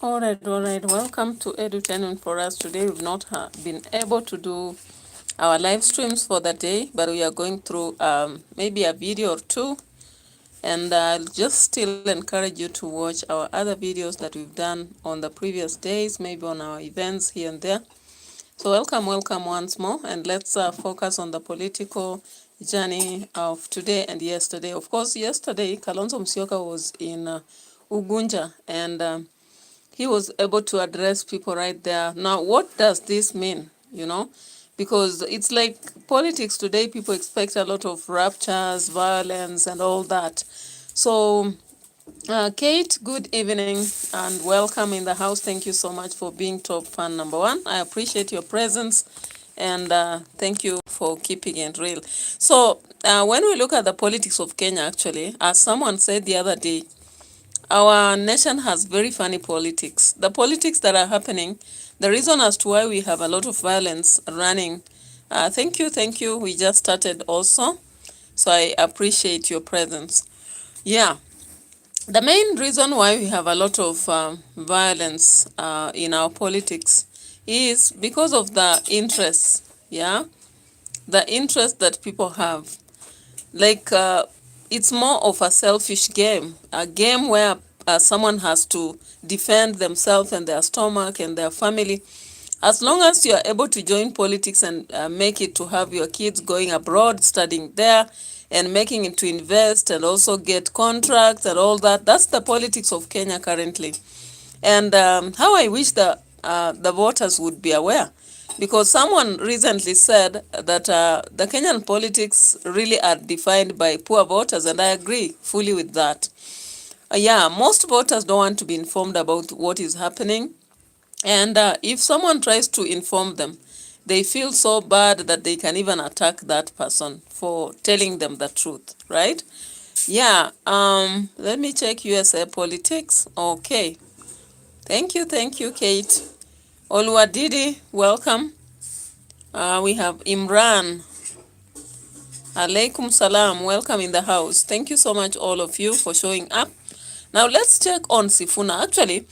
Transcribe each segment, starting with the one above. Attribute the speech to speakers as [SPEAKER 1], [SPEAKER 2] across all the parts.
[SPEAKER 1] All right. Welcome to Edutainment for us. Today we've not been able to do our live streams for the day, but we are going through maybe a video or two. And I'll just still encourage you to watch our other videos that we've done on the previous days, maybe on our events here and there. So welcome once more. And let's focus on the political journey of today and yesterday. Of course, yesterday, Kalonzo Musyoka was in Ugunja, and he was able to address people right there. Now, what does this mean? Because it's like politics today, people expect a lot of ruptures, violence, and all that. So, Kate, good evening and welcome in the house. Thank you so much for being top fan number one. I appreciate your presence, and thank you for keeping it real. So, when we look at the politics of Kenya, actually, as someone said the other day, our nation has very funny politics. The politics that are happening, the reason as to why we have a lot of violence running. Thank you. We just started also, so I appreciate your presence. Yeah, the main reason why we have a lot of violence in our politics is because of the interests. Yeah, the interest that people have. Like, it's more of a selfish game, a game where someone has to defend themselves and their stomach and their family. As long as you are able to join politics and make it to have your kids going abroad, studying there, and making it to invest and also get contracts and all that, that's the politics of Kenya currently. And how I wish the voters would be aware. Because someone recently said that the Kenyan politics really are defined by poor voters, and I agree fully with that. Yeah, most voters don't want to be informed about what is happening. And if someone tries to inform them, they feel so bad that they can even attack that person for telling them the truth, right? Yeah, let me check USA politics. Okay. Thank you, Kate. Oluwadidi, welcome. We have Imran. Alaikum salam. Welcome in the house. Thank you so much, all of you, for showing up. Now, let's check on SIFUNA. Actually,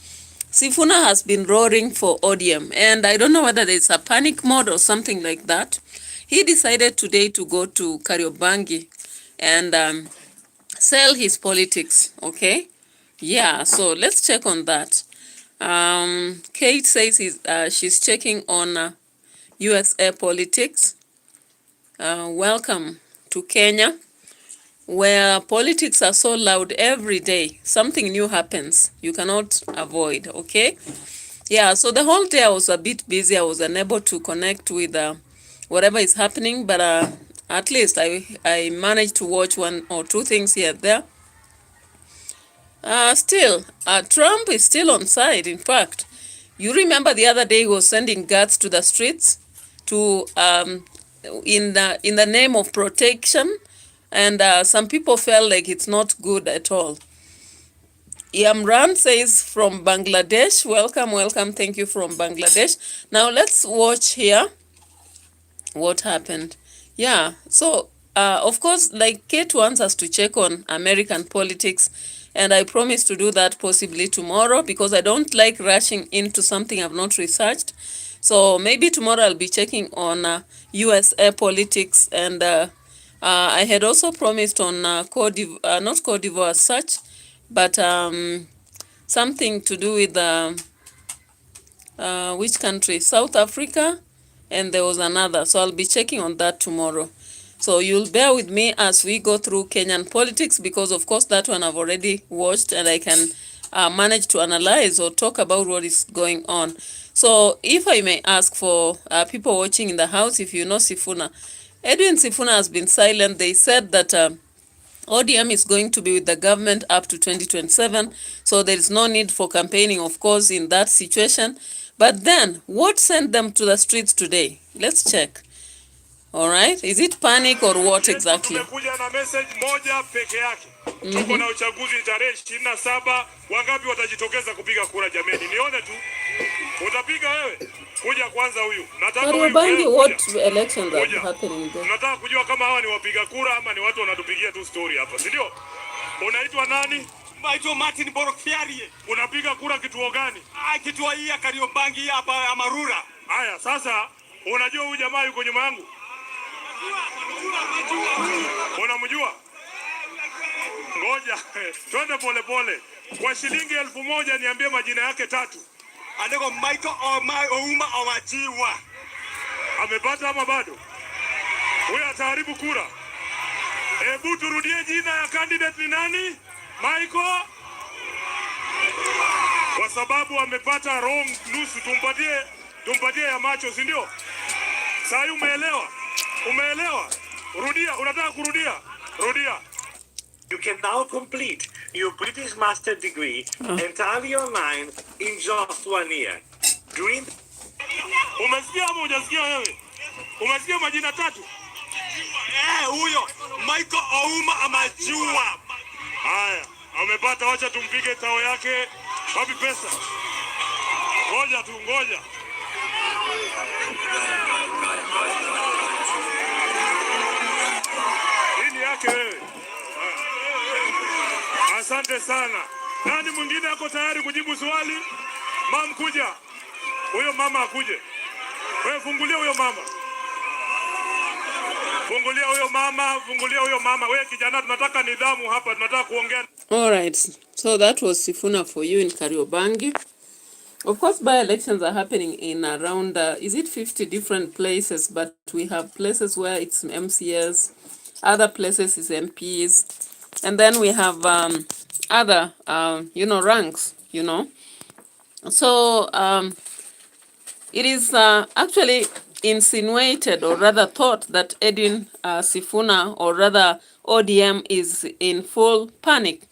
[SPEAKER 1] SIFUNA has been roaring for ODM, and I don't know whether there's a panic mode or something like that. He decided today to go to Kariobangi and sell his politics, okay? Yeah, so let's check on that. Kate says she's checking on USA politics. Welcome to Kenya, where politics are so loud every day. Something new happens. You cannot avoid, okay? Yeah, so the whole day I was a bit busy. I was unable to connect with whatever is happening, but at least I managed to watch one or two things here and there. Still, Trump is still on side. In fact, you remember the other day he was sending guards to the streets to in the name of protection, and some people felt like it's not good at all. Imran says from Bangladesh, welcome, thank you from Bangladesh. Now let's watch here what happened. Yeah, so of course, like Kate wants us to check on American politics, and I promise to do that possibly tomorrow because I don't like rushing into something I've not researched. So maybe tomorrow I'll be checking on USA politics, and I had also promised on not Cote d'Ivoire as such, but something to do with which country? South Africa, and there was another. So I'll be checking on that tomorrow. So you'll bear with me as we go through Kenyan politics because, of course, that one I've already watched and I can manage to analyze or talk about what is going on. So if I may ask for people watching in the house, if you know SIFUNA, Edwin Sifuna has been silent. They said that ODM is going to be with the government up to 2027, so there is no need for campaigning, of course, in that situation. But then, what sent them to the streets today? Let's check. All right, is it panic or what exactly?
[SPEAKER 2] Tumekuja na message moja peke yake. Tuko na uchaguzi tarehe 27. Wangapi watajitokeza kupiga kura jameni? Nione tu. Utapiga wewe? Kuja kwanza huyu.
[SPEAKER 1] Nataka Kariobangi, what elections are happening there?
[SPEAKER 2] Nataka kujua kama hawa ni wapiga kura ama ni watu wanatupigia tu story hapa, si ndio? Unaitwa nani? Naitwa Martin Borokfiarie. Unapiga kura kituo gani? Kituo hii ya Kariobangi hapa Amarura. Haya, sasa unajua huyu jamaa yuko nyuma yangu? Unamjua? Ngoja, twende pole pole. Kwa shilingi 1000 niambie majina yake 3. Andiko Michael Ouma Owajiwa. Amepata ama bado? Huyu ataharibu kura. Hebu turudie jina ya candidate ni nani? Michael. Kwa sababu amepata wrong nusu, tumpatie ya macho, si ndio? Sasa umeelewa? Umeelewa? Rudia, unataka kurudia? Rudia.
[SPEAKER 3] You can now complete your British master degree entirely online in just 1 year.
[SPEAKER 2] Umesikia ama hujasikia wewe? Umesikia majina 3? Huyo Michael Ouma Amajua. Haya, amepata, wacha tumpige tao yake. Wapi pesa? Ngoja tu, ngoja. Hii yake wewe. Asante sana. Nani mwingine ako tayari kujibu swali? Mama kuja. Huyo mama akuje. Wewe fungulia huyo mama. Fungulia huyo mama, fungulia huyo mama. Wewe kijana, tunataka nidhamu hapa, tunataka kuongea.
[SPEAKER 1] All right. So that was SIFUNA for you in Kariobangi. Of course, by-elections are happening in around, is it 50 different places, but we have places where it's MCS, other places is MPs, and then we have other, ranks, So it is actually insinuated, or rather thought, that Edwin SIFUNA, or rather ODM, is in full panic.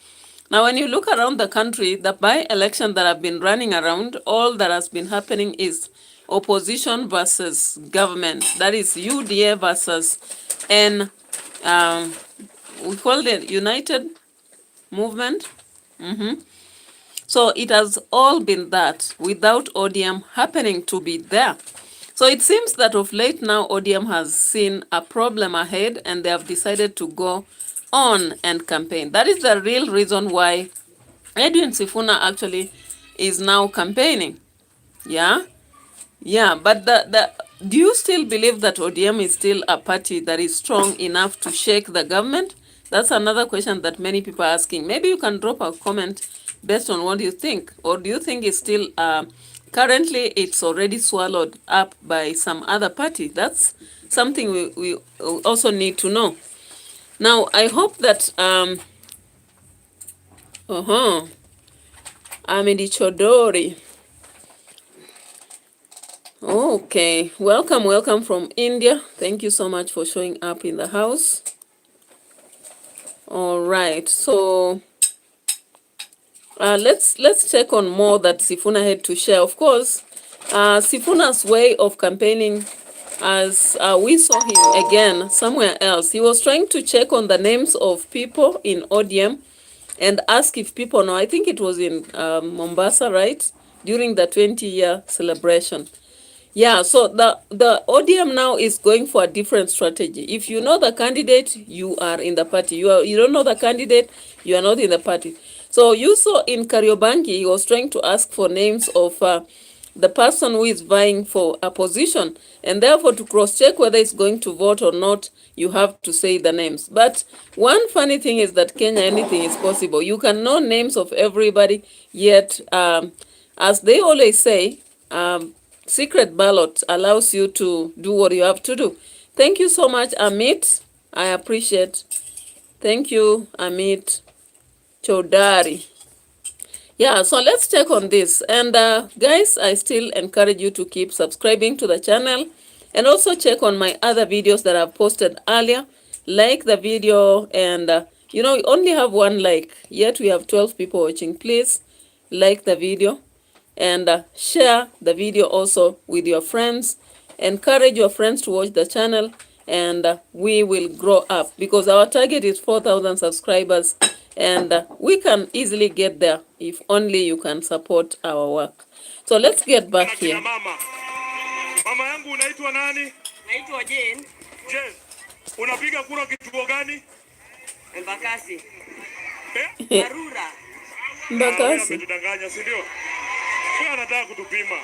[SPEAKER 1] Now, when you look around the country, the by-election that have been running around, all that has been happening is opposition versus government. That is UDA versus we call it United Movement. So it has all been that without ODM happening to be there. So it seems that of late now, ODM has seen a problem ahead and they have decided to go on and campaign. That is the real reason why Edwin SIFUNA actually is now campaigning. Yeah, but do you still believe that ODM is still a party that is strong enough to shake the government? That's another question that many people are asking. Maybe you can drop a comment based on what you think. Or do you think it's still, currently it's already swallowed up by some other party? That's something we also need to know. Now, I hope that, Amidi Chodori. Okay, welcome from India. Thank you so much for showing up in the house. All right, so let's check on more that SIFUNA had to share. Of course, SIFUNA's way of campaigning, as we saw him again somewhere else, he was trying to check on the names of people in ODM and ask if people know. I think it was in Mombasa, right? During the 20-year celebration. Yeah, so the ODM now is going for a different strategy. If you know the candidate, you are in the party. You don't know the candidate, you are not in the party. So you saw in Kariobangi, he was trying to ask for names of the person who is vying for a position, and therefore to cross-check whether it's going to vote or not, you have to say the names. But one funny thing is that Kenya, anything is possible. You can know names of everybody, yet as they always say, secret ballot allows you to do what you have to do. Thank you so much, Amit. I appreciate. Thank you, Amit Chodari. Yeah, so let's check on this. And guys, I still encourage you to keep subscribing to the channel and also check on my other videos that I've posted earlier. Like the video, and we only have 1 like, yet we have 12 people watching. Please like the video and share the video also with your friends. Encourage your friends to watch the channel, and we will grow up, because our target is 4,000 subscribers, and we can easily get there if only you can support our work. So let's get back here.
[SPEAKER 2] Mama yangu unaitwa nani?
[SPEAKER 4] Naitwa Jane.
[SPEAKER 2] Jane, unapiga kura kituo gani?
[SPEAKER 4] Embakasi.
[SPEAKER 2] Eh?
[SPEAKER 4] Marura.
[SPEAKER 1] Mbakasi.
[SPEAKER 2] Ametudanganya, si ndio? Huyu anataka kutupima.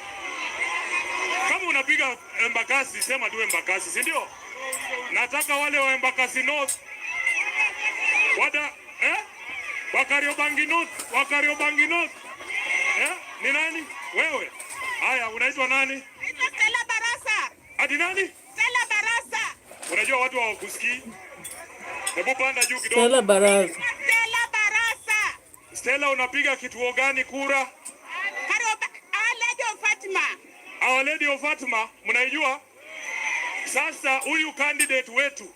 [SPEAKER 2] Kama unapiga Embakasi, sema tu Embakasi, si ndio? Nataka wale wa Embakasi North. Wa Kariobangi North. Ni nani? Wewe. Haya, unaitwa nani?
[SPEAKER 4] Stella Barasa.
[SPEAKER 2] Ati nani?
[SPEAKER 4] Stella Barasa.
[SPEAKER 2] Unajua watu hawakusikii. Hebu panda juu kidogo.
[SPEAKER 1] Stella Barasa.
[SPEAKER 4] Stella Barasa.
[SPEAKER 2] Stella, unapiga kituo gani kura?
[SPEAKER 4] Our Lady of Fatima.
[SPEAKER 2] Our Lady of Fatima, mnaijua? Sasa huyu candidate wetu,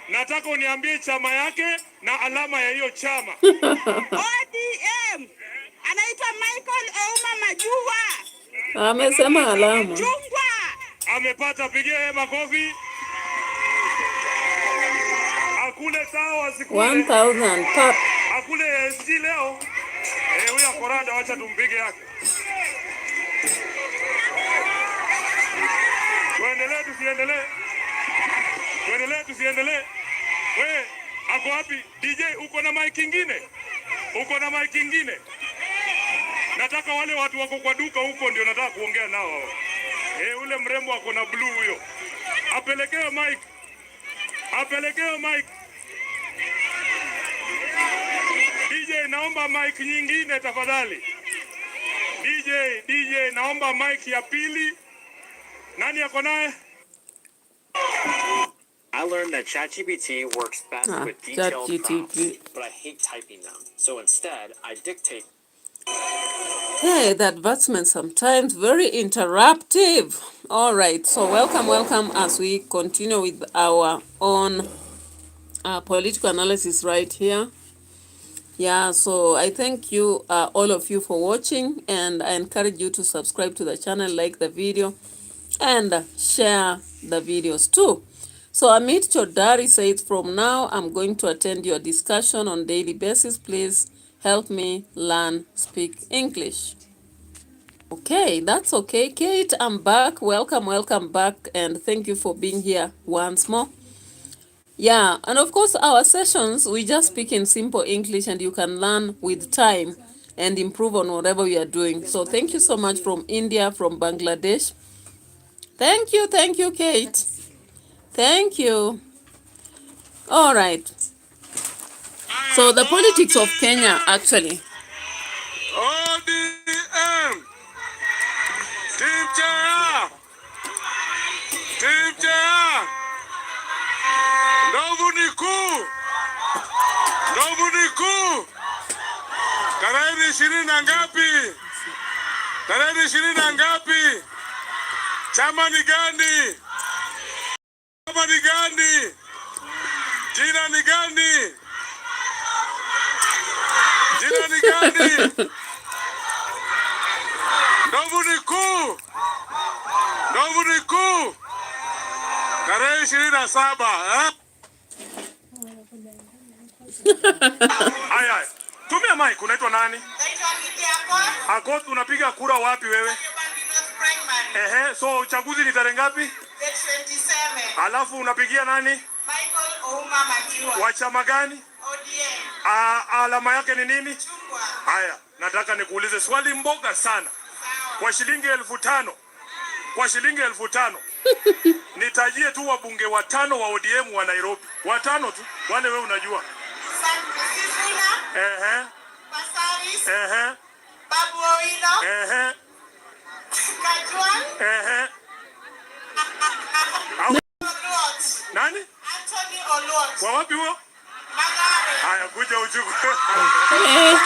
[SPEAKER 2] nataka uniambie chama yake na alama ya hiyo chama.
[SPEAKER 4] ODM. Anaitwa Michael Ouma Majua.
[SPEAKER 1] Amesema alama.
[SPEAKER 4] Chungwa.
[SPEAKER 2] Amepata, pigia yeye makofi. Akule sawa sikule.
[SPEAKER 1] 1000 pap.
[SPEAKER 2] Akule SG leo. Huyu akorada, wacha tumpige yake. Tusiendelee. Wewe, ako wapi? DJ, uko na mic ingine? Nataka wale watu wako kwa duka huko ndio nataka kuongea nao. Ule mrembo ako na blue huyo. Apelekewe mic. DJ, naomba mic nyingine tafadhali. DJ, naomba mic ya pili. Nani ako naye?
[SPEAKER 3] I learned that ChatGPT works best with detailed prompts, but I hate typing them. So instead, I dictate.
[SPEAKER 1] Hey, the advertisement sometimes very interruptive. All right, so welcome as we continue with our own political analysis right here. Yeah, so I thank you, all of you, for watching, and I encourage you to subscribe to the channel, like the video, and share the videos too. So Amit Chodari says, from now I'm going to attend your discussion on daily basis. Please help me learn speak English. Okay, that's okay. Kate, I'm back. Welcome back, and thank you for being here once more. Yeah, and of course our sessions, we just speak in simple English, and you can learn with time and improve on whatever we are doing. So thank you so much from India, from Bangladesh. Thank you, Kate. Thank you. All right. So the politics of Kenya, actually.
[SPEAKER 2] ODM. Team Chair. Ndovu niku. Tarehe 20 na ngapi? Chama ni gani? Jina ni gani? Ndovu niku. Tarehe 27. Haya. Tumia mic, unaitwa nani? Akot, unapiga kura wapi wewe? So uchaguzi ni tarehe ngapi?
[SPEAKER 4] 27.
[SPEAKER 2] Alafu unapigia nani?
[SPEAKER 4] Michael Ouma Majua.
[SPEAKER 2] Wa chama gani?
[SPEAKER 4] ODM.
[SPEAKER 2] Alama yake ni nini?
[SPEAKER 4] Chungwa.
[SPEAKER 2] Haya, nataka nikuulize swali mboga sana. Kwa shilingi 1500. Nitajie tu wabunge 5 wa ODM wa Nairobi. 5 tu. Wale wewe unajua.
[SPEAKER 4] SIFUNA. Basaris. Babu Owino. Kajwan.
[SPEAKER 2] Nani?
[SPEAKER 4] Anthony Oluot.
[SPEAKER 2] Kwa wapi huo?
[SPEAKER 4] Magharini.
[SPEAKER 2] Haya, kuja uchuku.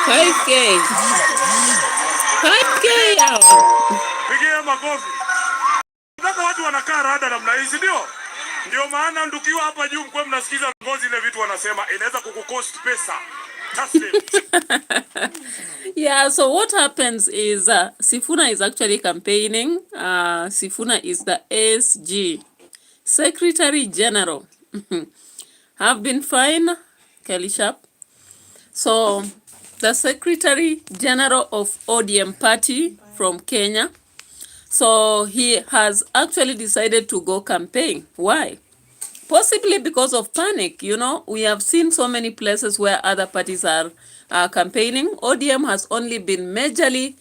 [SPEAKER 1] 5K. 5K yao.
[SPEAKER 2] Pigia makofi. Nataka watu wanakaa rada namna hizi, ndio maana ndukiwa hapa juu mko mnasikiza ngozi ile vitu wanasema inaweza kukucost pesa.
[SPEAKER 1] Yeah, so what happens is Sifuna is actually campaigning. Sifuna is the SG, Secretary General. Have been fine, Kelly Sharp. So the Secretary General of ODM party from Kenya. So he has actually decided to go campaign. Why? Possibly because of panic. You know, we have seen so many places where other parties are campaigning. ODM has only been majorly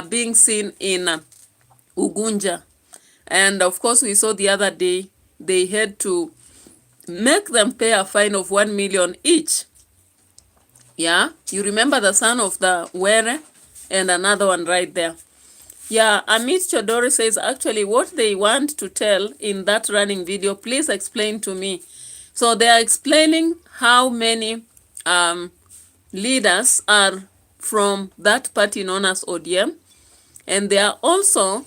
[SPEAKER 1] being seen in Ugunja. And of course, we saw the other day, they had to make them pay a fine of 1 million each. Yeah, you remember the son of the Were and another one right there. Yeah, Amit Chodori says, actually, what they want to tell in that running video, please explain to me. So they are explaining how many leaders are from that party known as ODM. And they are also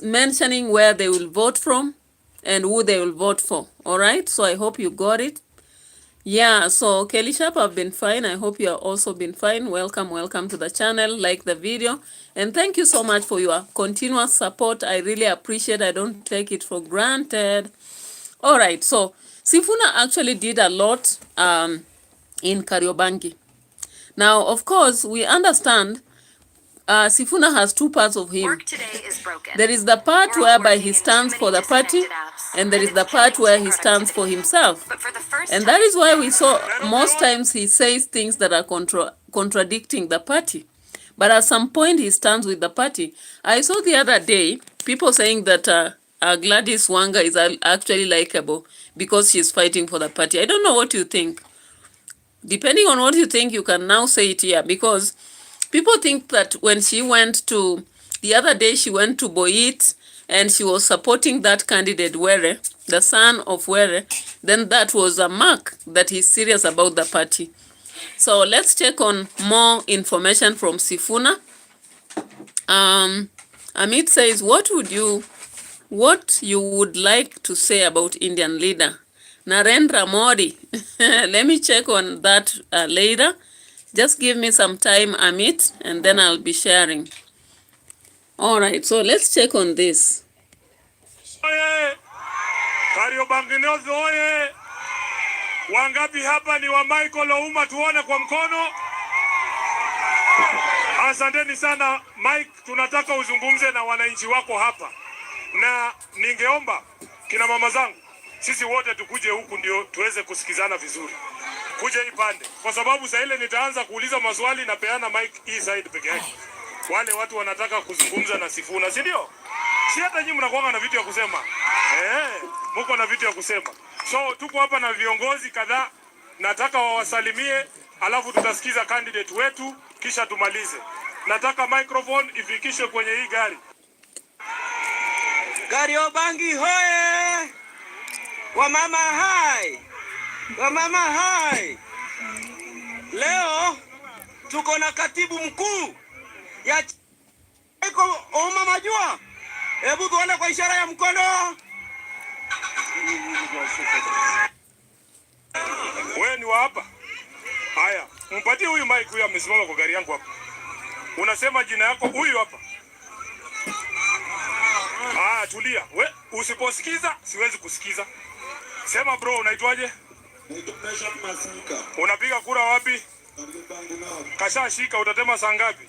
[SPEAKER 1] mentioning where they will vote from and who they will vote for. All right, so I hope you got it. Yeah, so Kelly Sharp, I've been fine. I hope you have also been fine. Welcome to the channel. Like the video. And thank you so much for your continuous support. I really appreciate it. I don't take it for granted. All right, so Sifuna actually did a lot in Kariobangi. Now, of course, we understand Sifuna has two parts of him.
[SPEAKER 5] Work today is broken.
[SPEAKER 1] There is the part whereby he stands for the party, and there is the part where he stands for himself. And that is why we saw most times he says things that are contradicting the party. But at some point he stands with the party. I saw the other day people saying that Gladys Wanga is actually likable because she's fighting for the party. I don't know what you think. Depending on what you think, you can now say it here, because people think that when she went to, the other day she went to Boit and she was supporting that candidate Were, the son of Were, then that was a mark that he's serious about the party. So let's check on more information from Sifuna. Amit says, what you would like to say about Indian leader Narendra Modi? Let me check on that later. Just give me some time, Amit, and then I'll be sharing. All right, so let's check on this.
[SPEAKER 2] Oye! Kariobangi oye! Wangapi hapa ni wa Michael Ouma, tuone kwa mkono. Asanteni sana Mike, tunataka uzungumze na wananchi wako hapa. Na ningeomba kina mama zangu, sisi wote tukuje huku ndio tuweze kusikizana vizuri. Kuja hii pande. Kwa sababu saa ile nitaanza kuuliza maswali na peana mic hii side peke yake. Wale watu wanataka kuzungumza na Sifuna, si ndio? Si hata nyinyi mnakuwa na vitu ya kusema. Mko na vitu ya kusema. So tuko hapa na viongozi kadhaa, nataka wawasalimie, alafu tutasikiza candidate wetu kisha tumalize. Nataka microphone ifikishe kwenye hii gari.
[SPEAKER 6] Kariobangi hoye! Wamama hai! Wamama hai! Leo tuko na katibu mkuu ya Ouma Majua. Hebu tuone kwa ishara ya mkono.
[SPEAKER 2] Wewe ni wa hapa? Haya, mpatie huyu mic, huyu amesimama kwa gari yangu hapa. Unasema jina yako huyu hapa. Tulia. We, usiposikiza siwezi kusikiza. Sema bro, unaitwaje? Unapiga kura wapi? Kasha shika, utatema saa ngapi?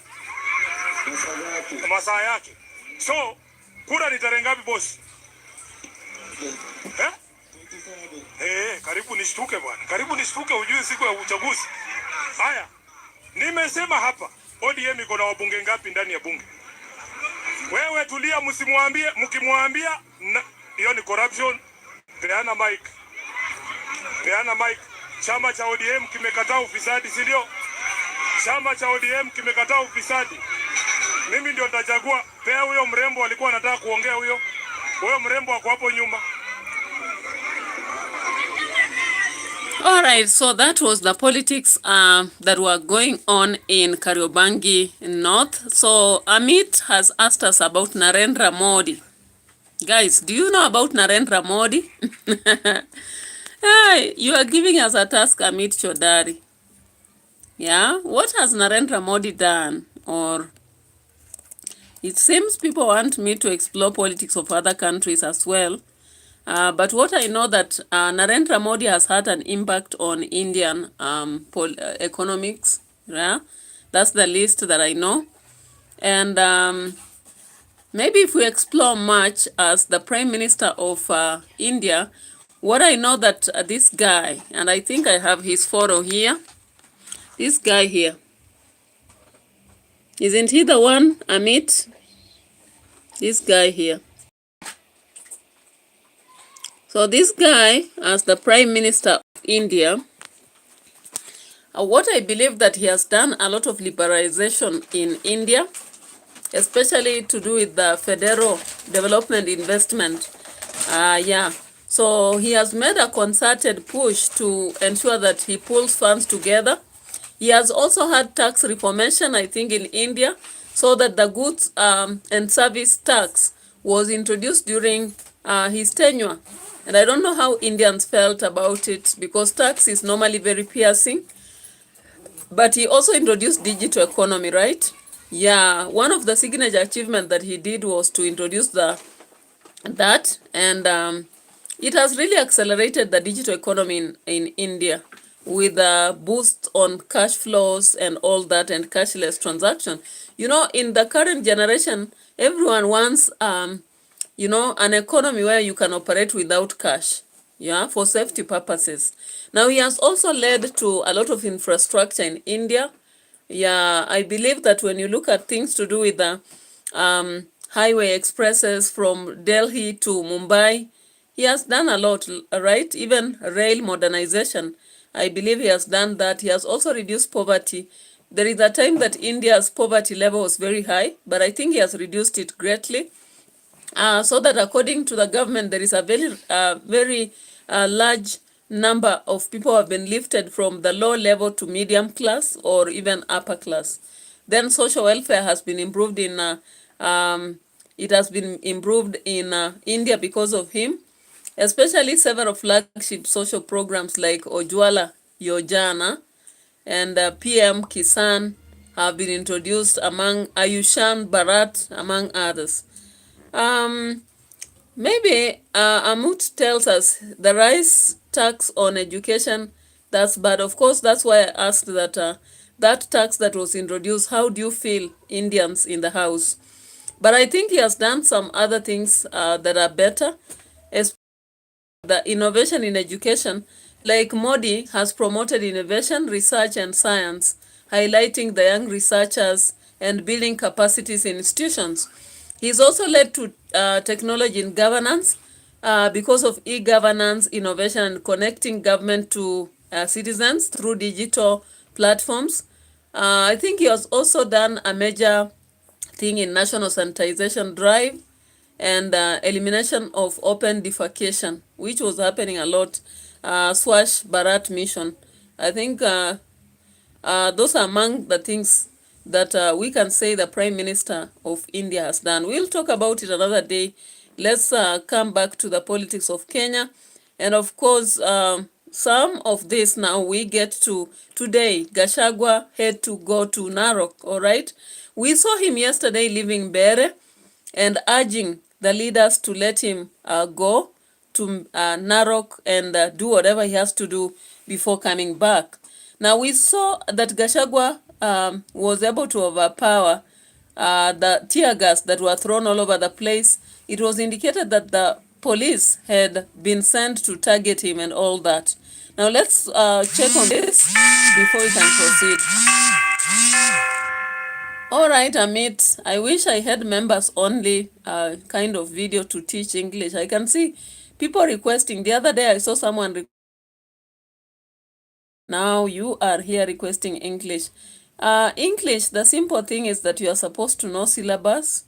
[SPEAKER 2] Masaa yake. So, kura ni tarehe ngapi boss? Karibu nishtuke bwana. Karibu nishtuke ujue siku ya uchaguzi. Haya. Nimesema hapa, ODM iko na wabunge ngapi ndani ya bunge? Wewe tulia, msimwambie, mkimwambia hiyo ni corruption. Peana mic. Peana mic. Chama cha ODM kimekataa ufisadi, si ndio? Chama cha ODM kimekataa ufisadi. Mimi ndio nitachagua. Pea huyo mrembo alikuwa anataka kuongea huyo. Huyo mrembo wako hapo nyuma.
[SPEAKER 1] All right, so that was the politics that were going on in Kariobangi North. So Amit has asked us about Narendra Modi. Guys, do you know about Narendra Modi? Hey, you are giving us a task, Amit Chodari. Yeah, what has Narendra Modi done? Or it seems people want me to explore politics of other countries as well. But what I know that Narendra Modi has had an impact on Indian economics. Yeah, that's the list that I know. And maybe if we explore much as the Prime Minister of India, what I know that this guy, and I think I have his photo here. This guy here. Isn't he the one, Amit? This guy here. So this guy, as the Prime Minister of India, what I believe that he has done a lot of liberalization in India, especially to do with the federal development investment. Yeah. So he has made a concerted push to ensure that he pulls funds together. He has also had tax reformation, I think, in India, so that the goods and service tax was introduced during his tenure. And I don't know how Indians felt about it, because tax is normally very piercing. But he also introduced digital economy, right? Yeah, one of the signature achievements that he did was to introduce that, and it has really accelerated the digital economy in India, with a boost on cash flows and all that, and cashless transaction. You know, in the current generation, everyone wants, you know, an economy where you can operate without cash, yeah, for safety purposes. Now, he has also led to a lot of infrastructure in India. Yeah, I believe that when you look at things to do with the highway expresses from Delhi to Mumbai, he has done a lot, right? Even rail modernization, I believe he has done that. He has also reduced poverty. There is a time that India's poverty level was very high, but I think he has reduced it greatly. So that according to the government, there is a very large number of people who have been lifted from the low level to medium class or even upper class. Then social welfare has been improved in, it has been improved in India because of him, especially several flagship social programs like Ujwala Yojana and PM Kisan have been introduced, among Ayushan Bharat, among others. Maybe Amut tells us the rise tax on education, that's bad. Of course, that's why I asked that that tax that was introduced, how do you feel, Indians in the house? But I think he has done some other things that are better, especially the innovation in education. Like Modi has promoted innovation, research, and science, highlighting the young researchers and building capacities in institutions. He's also led to technology in governance because of e-governance, innovation, and connecting government to citizens through digital platforms. I think he has also done a major thing in national sanitization drive and elimination of open defecation, which was happening a lot. Swash Bharat mission. I think those are among the things that we can say the Prime Minister of India has done. We'll talk about it another day. Let's come back to the politics of Kenya. And of course, some of this now we get to today. GACHAGUA had to go to Narok, all right? We saw him yesterday leaving Bere and urging the leaders to let him go to Narok and do whatever he has to do before coming back. Now, we saw that GACHAGUA was able to overpower the tear gas that were thrown all over the place. It was indicated that the police had been sent to target him and all that. Now, let's check on this before we can proceed. All right, Amit, I wish I had members only kind of video to teach English. I can see people requesting. The other day I saw someone now you are here requesting English. English, the simple thing is that you are supposed to know syllabus,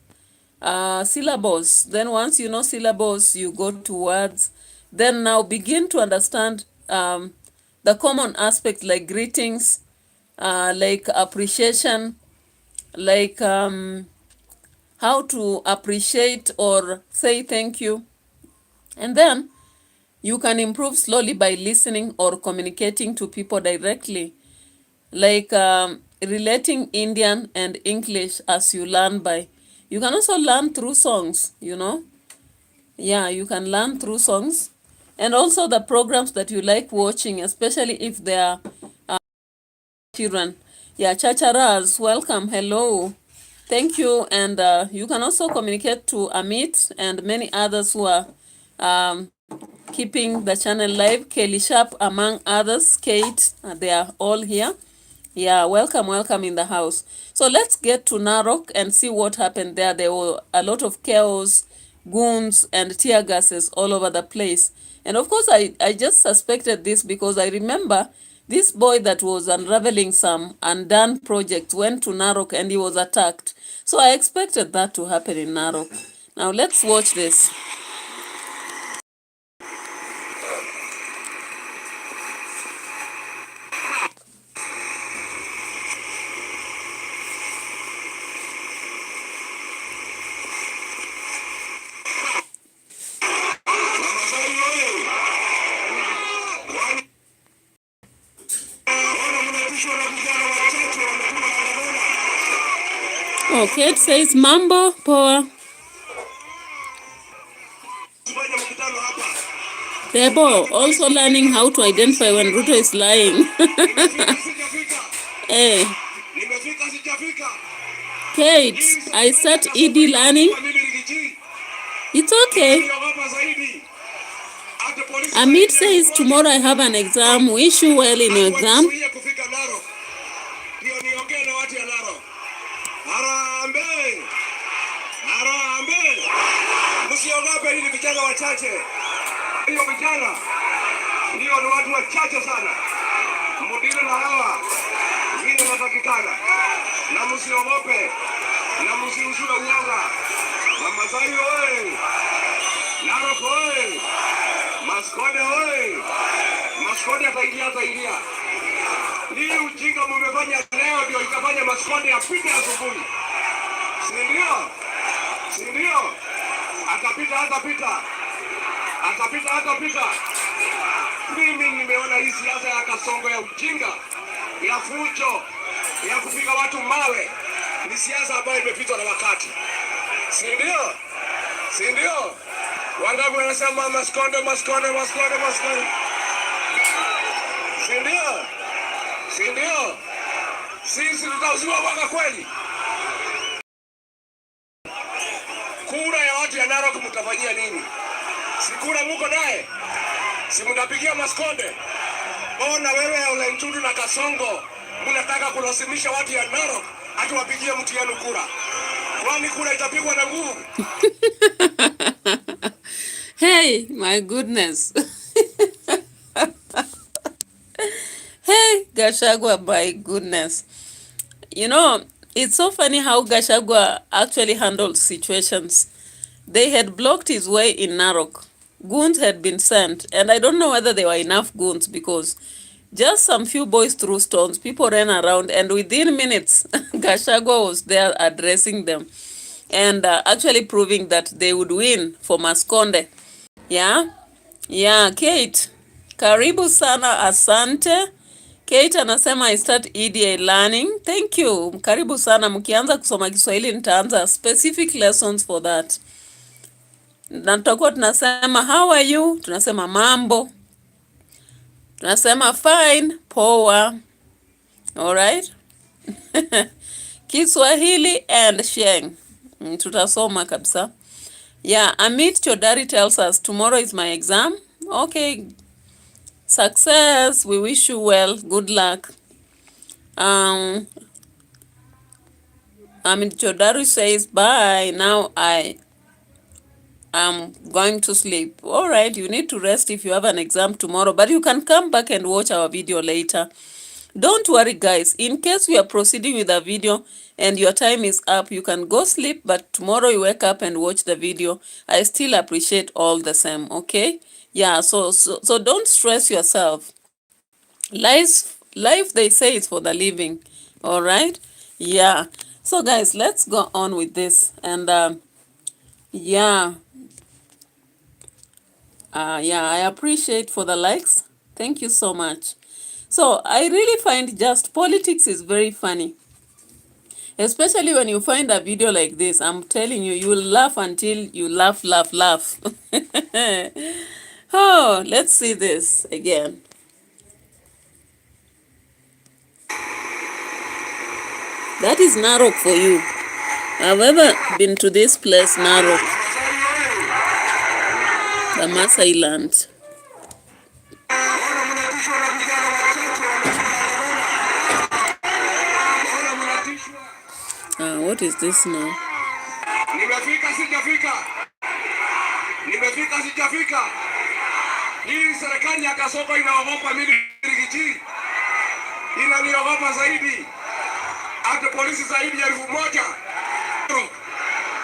[SPEAKER 1] syllables. Then once you know syllables, you go to words. Then now begin to understand the common aspects like greetings, like appreciation, like how to appreciate or say thank you. And then you can improve slowly by listening or communicating to people directly, like relating Indian and English as you learn by. You can also learn through songs, you know. Yeah, you can learn through songs. And also the programs that you like watching, especially if they are children. Yeah, Chacharas, welcome, hello. Thank you. And you can also communicate to Amit and many others who are keeping the channel live. Kelly Sharp, among others, Kate, they are all here. Yeah, welcome in the house. So let's get to Narok and see what happened there. There were a lot of chaos, goons, and tear gases all over the place. And of course, I just suspected this because I remember this boy that was unraveling some undone project went to Narok and he was attacked. So I expected that to happen in Narok. Now let's watch this. Okay, it says Mambo Poa. Debo also learning how to identify when Ruto is lying. Hey. Kate, I start ED learning. It's okay. Amit says tomorrow I have an exam. Wish you well in your exam.
[SPEAKER 2] Msiogope, hili vijana wachache. Hiyo vijana ndio ni watu wachache sana. Mudile na hawa vile wanatakikana. Na msiogope. Na msiusue uoga. Mama Zai oye. Narok oye. Maskode oye. Maskode ataidia. Hii ujinga mmefanya leo ndio ikafanya Maskode apite asubuhi. Si ndio? Atapita. Mimi nimeona hii siasa ya kasongo ya ujinga, ya fujo, ya kupiga watu mawe. Ni siasa ambayo imepitwa na wakati. Si ndio? Wangapi wanasema Maskode. Si ndio? Sisi tutauziwa waka kweli. Kura ya watu ya Narok mtafanyia nini? Si kura muko naye? Si mnapigia Maskode? Ona wewe Ole Ntutu na Kasongo mnataka kulazimisha watu ya Narok ati wapigie mtu yenu kura. Kwani kura itapigwa na nguvu?
[SPEAKER 1] Hey, my goodness. Hey, Gachagua, my goodness. You know, it's so funny how Gachagua actually handles situations. They had blocked his way in Narok. Goons had been sent, and I don't know whether there were enough goons because just some few boys threw stones, people ran around, and within minutes, Gachagua was there addressing them and actually proving that they would win for Maskonde. Yeah, Kate, karibu sana, asante. Kate anasema I start EDA learning. Thank you. Karibu sana. Mkianza kusoma Kiswahili nitaanza specific lessons for that. Na tutakuwa tunasema how are you? Tunasema mambo. Tunasema fine, poa. All right? Kiswahili and Sheng. Tutasoma kabisa. Yeah, Amit Chodari tells us tomorrow is my exam. Okay. Success. We wish you well. Good luck. Amit Chodari says bye. Now I am going to sleep. All right, you need to rest if you have an exam tomorrow, but you can come back and watch our video later. Don't worry, guys. In case we are proceeding with the video and your time is up, you can go sleep, but tomorrow you wake up and watch the video. I still appreciate all the same, okay? Yeah, so don't stress yourself. Life, they say, is for the living, all right? Yeah. So, guys, let's go on with this. And, yeah, I appreciate for the likes. Thank you so much. So I really find just politics is very funny, especially when you find a video like this. I'm telling you, you will laugh until you laugh. Oh, let's see this again. That is Narok for you. I've ever been to this place, Narok, the Masai land. What is this now?
[SPEAKER 6] Nimefika sijafika. Nimefika sijafika. Hii serikali ya Kasoko inaogopa mimi Rigiji. Inaniogopa zaidi. Hata polisi zaidi ya 1,000.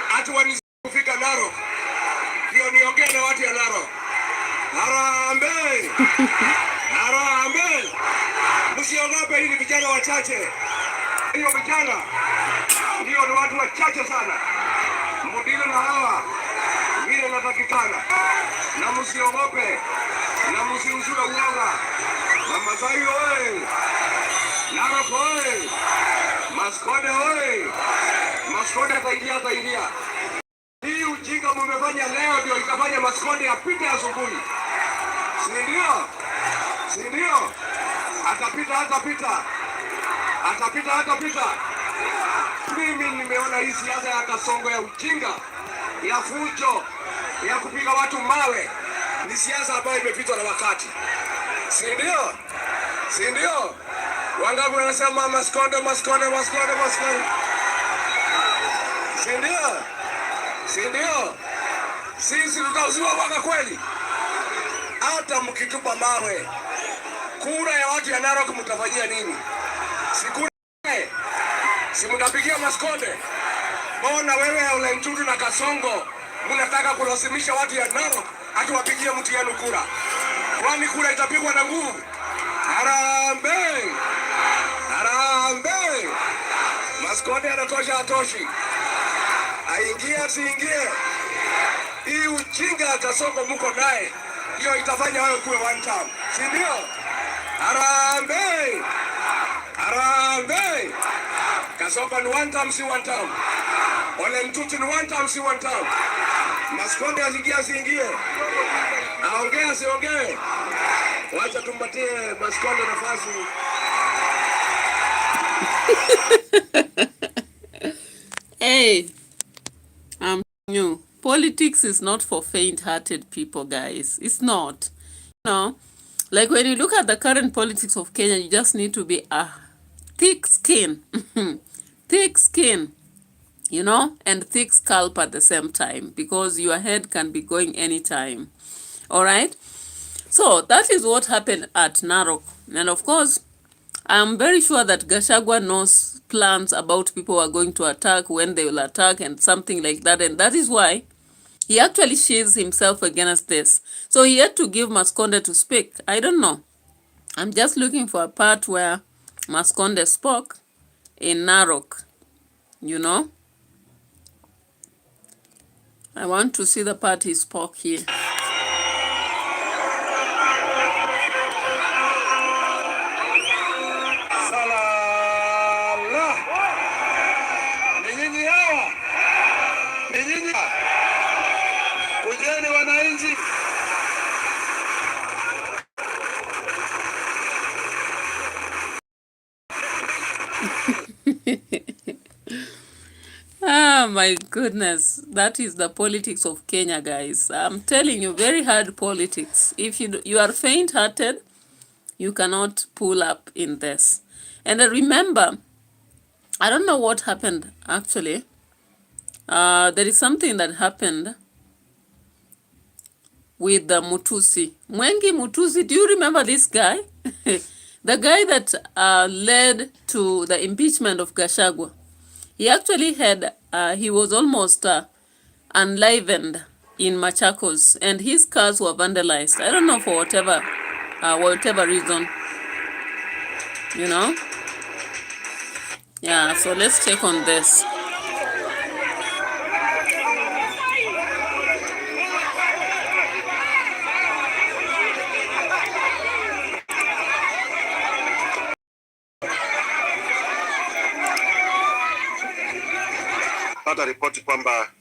[SPEAKER 6] Hata wanifika Narok. Ndio niongee na watu ya Narok. Harambee. Harambee. Msiogope, hii ni vijana wachache. Hiyo vijana ndio ni watu wachache sana. Mudile na hawa vile natakikana. Na msiogope. Na msiusura uoga. Na Masai oye. Narok oye. Maskode oye. Maskode ataingia. Hii ujinga mmefanya leo ndio ikafanya Maskode apite asubuhi. Si ndio? Atapita. Mimi nimeona hii siasa ya kasongo ya ujinga, ya fujo, ya kupiga watu mawe ni siasa ambayo imepitwa na wakati. Si ndio? Wangapi wanasema Maskode. Si ndio? Sisi tutauziwa waka kweli. Hata mkitupa mawe, kura ya watu ya Narok mtafanyia nini? Si mtapigia Maskode. Mbona wewe Ulentutu na Kasongo mnataka kulazimisha watu ya Narok atuwapigie mtu yenu kura? Kwani kura itapigwa na nguvu? Harambee. Maskode anatosha atoshi. Aingie asiingie. Hii ujinga Kasongo mko naye. Hiyo itafanya wewe kuwe one time. Si ndio? Harambee. Kasongo ni one time, si one time. Ulentutu ni one time, si one time. Maskode asiingie. Aongea siongee. Wacha tumpatie Maskode nafasi.
[SPEAKER 1] Hey, new. Politics is not for faint-hearted people, guys. It's not. Like when you look at the current politics of Kenya, you just need to be a thick skin. Thick skin, and thick scalp at the same time, because your head can be going anytime. All right? So that is what happened at Narok. And of course, I'm very sure that GACHAGUA knows plans about people who are going to attack, when they will attack, and something like that. And that is why he actually shields himself against this. So he had to give Maskode to speak. I don't know. I'm just looking for a part where Maskode spoke in Narok. I want to see the part he spoke here. Oh my goodness, that is the politics of Kenya, guys. I'm telling you, very hard politics. If you are faint-hearted, you cannot pull up in this. And I remember, I don't know what happened actually. There is something that happened with the Mutusi. Mwengi Mutusi, do you remember this guy? The guy that led to the impeachment of GACHAGUA. He actually had, he was almost enlivened in Machakos, and his cars were vandalized. I don't know, for whatever reason, Yeah, so let's check on this.
[SPEAKER 5] Pata ripoti kwamba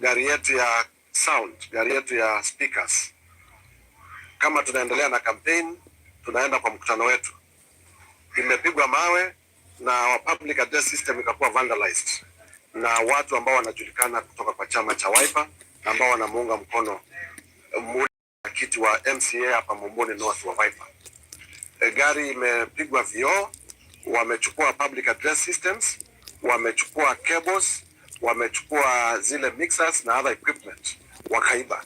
[SPEAKER 5] gari yetu ya sound, gari yetu ya speakers, kama tunaendelea na campaign, tunaenda kwa mkutano wetu, imepigwa mawe na our public address system ikakuwa vandalized na watu ambao wanajulikana kutoka kwa chama cha Wiper, ambao wanamuunga mkono kiti wa MCA hapa Mumbuni North wa Wiper. Gari imepigwa vioo, wamechukua public address systems, wamechukua cables, wamechukua zile mixers na other equipment wakaiba.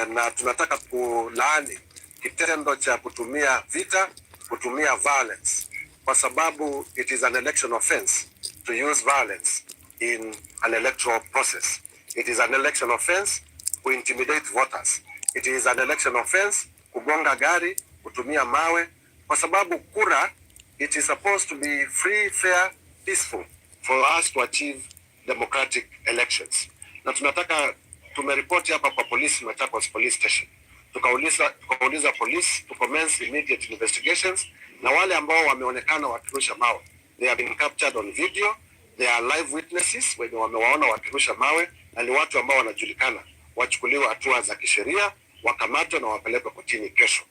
[SPEAKER 5] Na tunataka kulaani kitendo cha kutumia vita, kutumia violence, kwa sababu it is an election offense to use violence in an electoral process. It is an election offense to intimidate voters. It is an election offense kugonga gari, kutumia mawe, kwa sababu kura, it is supposed to be free, fair, peaceful for us to achieve democratic elections. Na tunataka, tumeripoti hapa kwa polisi, Machakos police station. Tukauliza police to commence immediate investigations, na wale ambao wameonekana wakirusha mawe, they have been captured on video, they are live witnesses wenye wamewaona wakirusha mawe, na ni watu ambao wanajulikana, wachukuliwe hatua za kisheria, wakamatwe na wapelekwe kotini kesho.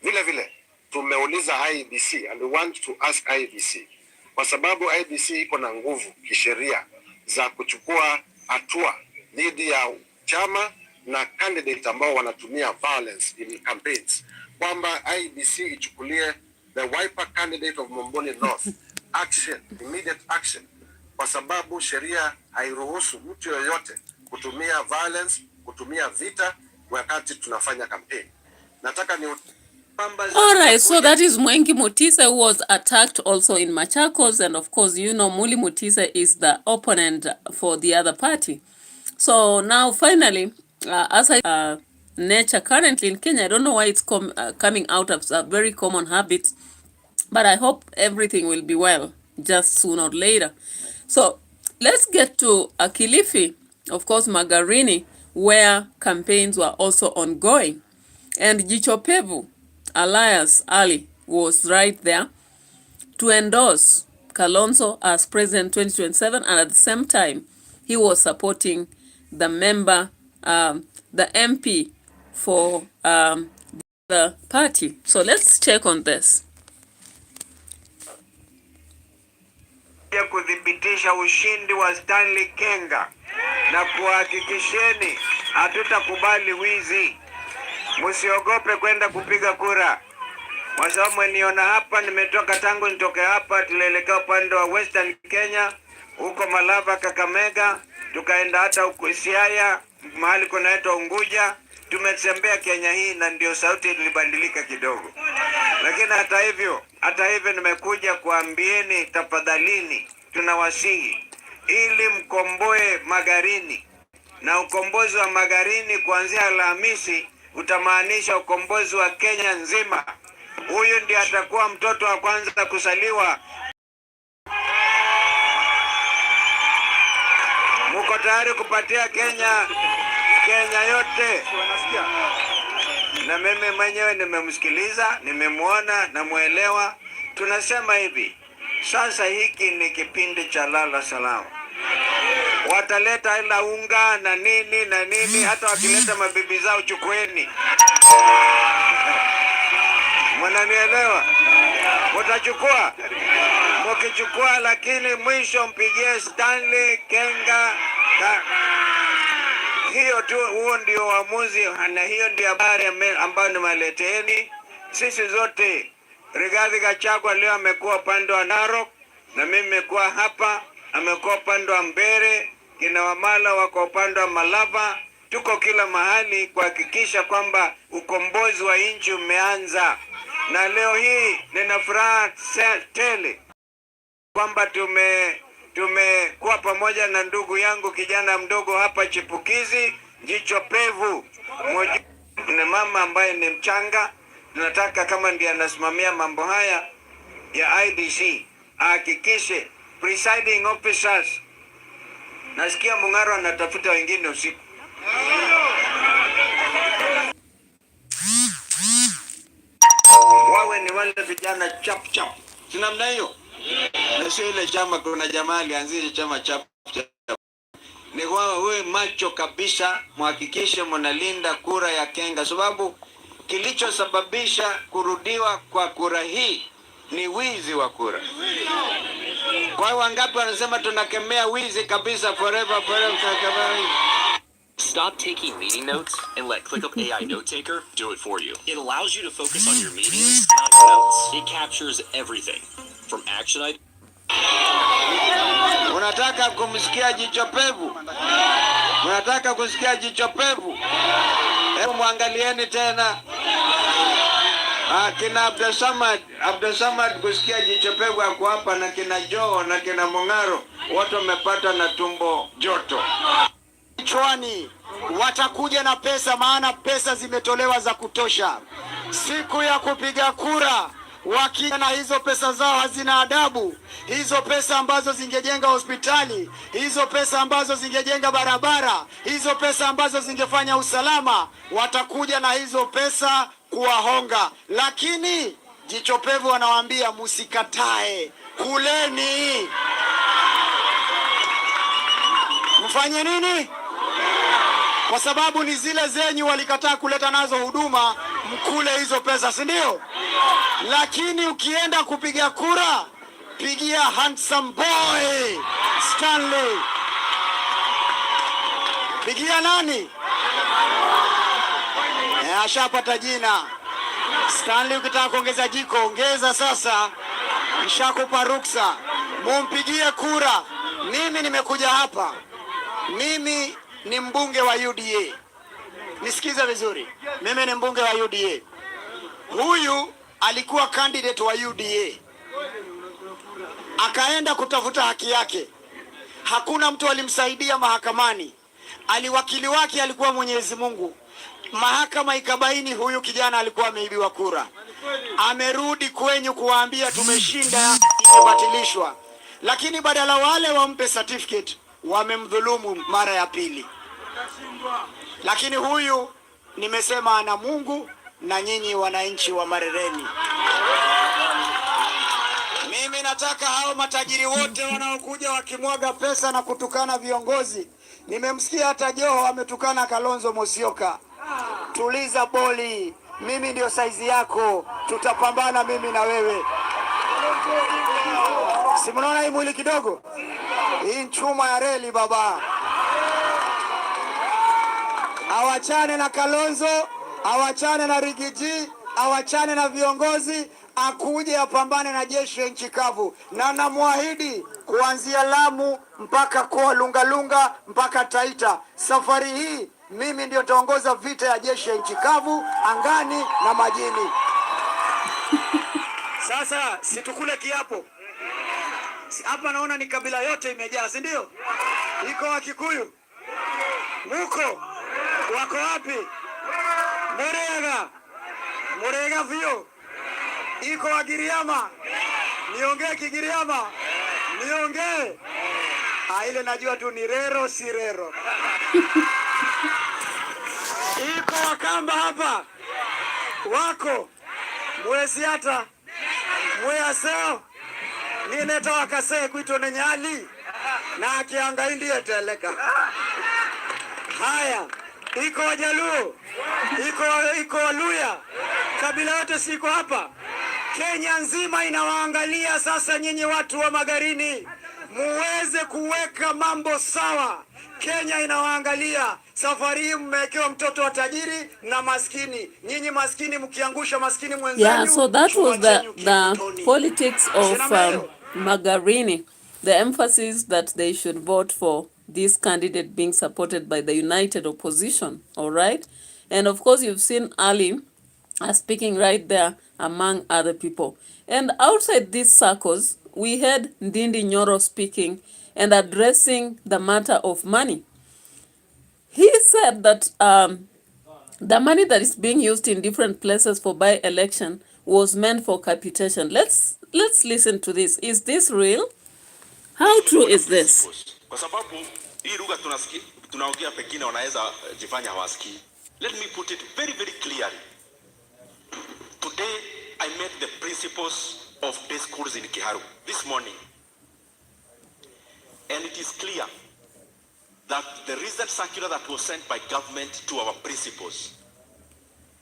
[SPEAKER 5] Vile vile tumeuliza IEBC, and we want to ask IEBC, kwa sababu IEBC iko na nguvu kisheria za kuchukua hatua dhidi ya chama na candidate ambao wanatumia violence in campaigns, kwamba IEBC ichukulie the Wiper candidate of Momboni North action, immediate action, kwa sababu sheria hairuhusu mtu yoyote kutumia violence, kutumia vita wakati tunafanya campaign. Nataka ni
[SPEAKER 1] all right, so that is Mwengi Mutisa, who was attacked also in Machakos, and of course, you know, Muli Mutisa is the opponent for the other party. So now finally, as I nature currently in Kenya, I don't know why it's coming out of a very common habit, but I hope everything will be well just sooner or later. So let's get to Kilifi, of course, Magharini, where campaigns were also ongoing, and Jichopevu Elias Ali was right there to endorse Kalonzo as president 2027, and at the same time he was supporting the member, the MP for the party. So let's check on this.
[SPEAKER 7] Ya kudhibitisha ushindi wa Stanley Kenga na kuhakikisheni hatutakubali wizi. Msiogope kwenda kupiga kura. Kwa sababu mniona hapa, nimetoka tangu nitoke hapa, tulielekea upande wa Western Kenya, huko Malava, Kakamega, tukaenda hata huko Siaya, mahali kunaitwa Unguja. Tumetembea Kenya hii na ndio sauti ilibadilika kidogo. Lakini hata hivyo nimekuja kuambieni, tafadhalini, tunawasihi ili mkomboe Magharini. Na ukombozi wa Magharini kuanzia Alhamisi utamaanisha ukombozi wa Kenya nzima. Huyu ndiye atakuwa mtoto wa kwanza kusaliwa. Muko tayari kupatia Kenya yote? Na mimi mwenyewe nimemsikiliza, nimemwona na muelewa. Tunasema hivi, sasa hiki ni kipindi cha lala salama. Wataleta ila unga na nini, hata wakileta mabibi zao chukueni. Mwananielewa? Watachukua. Mkichukua, lakini mwisho mpigie Stanley Kenga. Hiyo tu, huo ndio uamuzi, na hiyo ndio habari ambayo nimaleteeni. Sisi zote, Rigathi Gachagua leo amekuwa upande wa Narok, na mimi nimekuwa hapa, amekuwa upande wa Mbere, kina Wamala wako upande wa Malava. Tuko kila mahali kuhakikisha kwamba ukombozi wa nchi umeanza. Na leo hii nina furaha tele kwamba tumekuwa pamoja na ndugu yangu kijana mdogo hapa chipukizi, Jichopevu. Ni mama ambaye ni mchanga. Tunataka kama ndiye anasimamia mambo haya ya IDC, ahakikishe presiding officers. Nasikia Mung'aro anatafuta wengine usiku. Wawe ni wale vijana chap. Si namna hiyo? Na sio ile chama, kuna jamaa alianzisha chama chap. Ni wewe macho kabisa, muhakikishe mnalinda kura ya Kenga, sababu kilichosababisha kurudiwa kwa kura hii ni wizi wa kura. Kwa hiyo wangapi wanasema tunakemea wizi kabisa, forever.
[SPEAKER 8] Stop taking meeting notes and let ClickUp AI Note Taker do it for you. It allows you to focus on your meetings, not notes. It captures everything from action items.
[SPEAKER 7] Unataka kumsikia jicho pevu? Unataka kusikia jicho pevu? Hebu muangalieni tena. Kina Abdusamad kusikia jicho pevu hapo hapa, na kina Joe na kina Mongaro wote wamepata na tumbo joto.
[SPEAKER 9] Chwani watakuja na pesa, maana pesa zimetolewa za kutosha. Siku ya kupiga kura wakija na hizo pesa zao hazina adabu, hizo pesa ambazo zingejenga hospitali, hizo pesa ambazo zingejenga barabara, hizo pesa ambazo zingefanya usalama, watakuja na hizo pesa kuwahonga. Lakini jicho pevu wanawaambia musikatae, kuleni. Mfanye nini? Kwa sababu ni zile zenyu walikataa kuleta nazo huduma, mkule hizo pesa, si ndio? Lakini ukienda kupiga kura, pigia handsome boy Stanley. Pigia nani? Ashapata jina Stanley. Ukitaka kuongeza jiko ongeza sasa, nishakupa ruksa. Mumpigie kura. Mimi nimekuja hapa, mimi ni mbunge wa UDA. Nisikize vizuri, mimi ni mbunge wa UDA. Huyu alikuwa candidate wa UDA, akaenda kutafuta haki yake. Hakuna mtu alimsaidia mahakamani, aliwakili wake alikuwa Mwenyezi Mungu. Mahakama ikabaini huyu kijana alikuwa ameibiwa kura. Amerudi kwenyu kuwaambia tumeshinda, imebatilishwa. Lakini badala wale wampe certificate, wamemdhulumu mara ya pili. Lakini huyu nimesema ana Mungu na nyinyi wananchi wa Magharini. Mimi nataka hao matajiri wote wanaokuja wakimwaga pesa na kutukana viongozi. Nimemsikia hata Joho ametukana Kalonzo Musyoka. Tuliza boli, mimi ndio saizi yako, tutapambana mimi na wewe. Si mnaona hii mwili kidogo? Hii chuma ya reli baba. Awachane na Kalonzo, awachane na Rigiji, awachane na viongozi, akuje apambane na jeshi ya nchi kavu. Na namwahidi kuanzia Lamu mpaka kwa Lungalunga mpaka Taita, safari hii mimi ndio nitaongoza vita ya jeshi ya nchi kavu, angani na majini. Sasa situkule kiapo. Hapa naona ni kabila yote imejaa, si ndio? Iko Wakikuyu, muko wako wapi? Murega vio. Iko Wagiriama, niongee Kigiriama, niongee. Ile najua tu ni rero si rero. Iko Wakamba hapa, wako Mwesiata, Mwaseo, nineta wakase kuito N ALI na akianga ndiye teleka. Haya, iko Wajaluo, iko Waluya, kabila yote siko hapa. Kenya nzima inawaangalia sasa, nyinyi watu wa Magharini muweze kuweka mambo sawa. Kenya inawaangalia. Safari hii mmewekewa mtoto wa tajiri na maskini. Nyinyi maskini mkiangusha maskini mwenzenu.
[SPEAKER 1] Yeah, so that was the politics of Magharini. The emphasis that they should vote for this candidate being supported by the united opposition. All right. And of course, you've seen Ali speaking right there among other people. And outside these circles, we had Ndindi Nyoro speaking and addressing the matter of money. He said that the money that is being used in different places for by-election was meant for capitation. Let's listen to this. Is this real? How true is this?
[SPEAKER 10] Kwa sababu hii lugha tunaongea pekine wanaweza jifanya hawasikii. Let me put it very very clearly. Today I met the principals of day schools in Kiharu this morning. And it is clear that the recent circular that was sent by government to our principals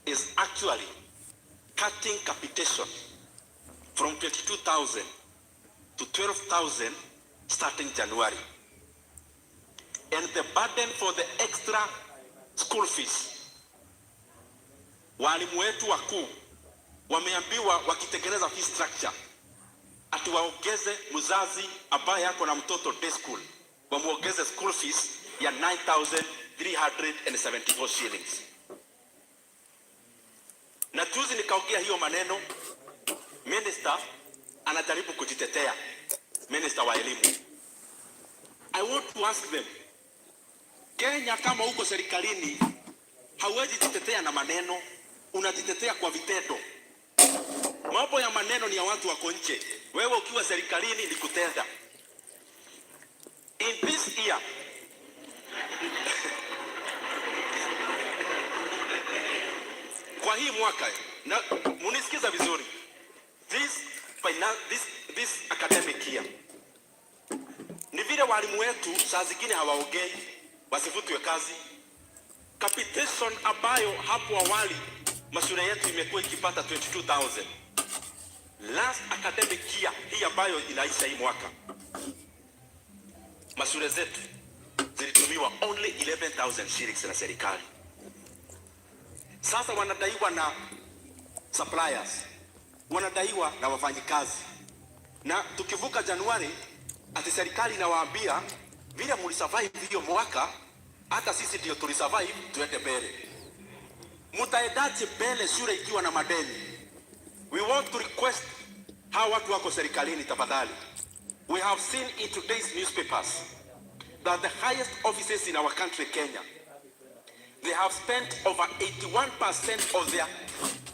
[SPEAKER 10] is actually cutting capitation from 22,000 to 12,000 starting January. And the burden for the extra school fees, walimu wetu wakuu wameambiwa wakitengeneza fee structure atuwaongeze mzazi ambaye yako na mtoto day school, wamuongeze school fees ya 9,374 shillings. Na juzi nikaongea hiyo maneno, minister anajaribu kujitetea, minister wa elimu. I want to ask them, Kenya kama uko serikalini, hauwezi jitetea na maneno, unajitetea kwa vitendo. Mambo ya maneno ni ya watu wako nje. Wewe ukiwa serikalini ni kutenda. In this year, kwa hii mwaka, na munisikiza vizuri, this academic year, ni vile walimu wetu saa zingine hawaongei, wasifutwe kazi. Capitation ambayo hapo awali mashule yetu imekuwa ikipata 22,000. Last academic year, hii ambayo inaisha hii mwaka, mashule zetu zilitumiwa only 11,000 shillings na serikali. Sasa wanadaiwa na suppliers, wanadaiwa na wafanyikazi. Na tukivuka Januari, ati serikali inawaambia vile mlisurvive hiyo mwaka, hata sisi ndio tulisurvive, tuende mbele. Mutaendaje mbele shule ikiwa na madeni? We want to request hawa watu wako serikalini tafadhali. We have seen in today's newspapers that the highest offices in our country, Kenya, they have spent over 81% of their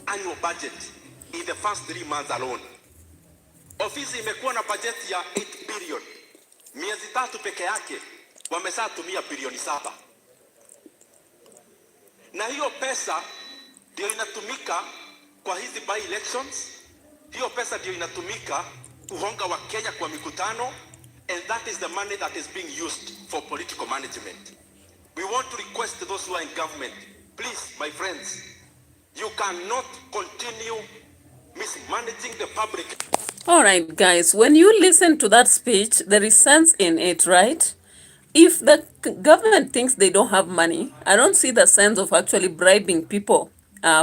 [SPEAKER 10] annual budget in the first 3 months alone. Ofisi imekuwa na budget ya 8 billion. Miezi 3 peke yake wameshatumia bilioni 7. Na hiyo pesa ndio inatumika kwa hizi by elections. Hiyo pesa ndio inatumika kuhonga wa Kenya kwa mikutano, and that is the money that is being used for political management. We want to request those who are in government, please, my friends, you cannot continue mismanaging the public.
[SPEAKER 1] All right, guys, when you listen to that speech, there is sense in it, right? If the government thinks they don't have money, I don't see the sense of actually bribing people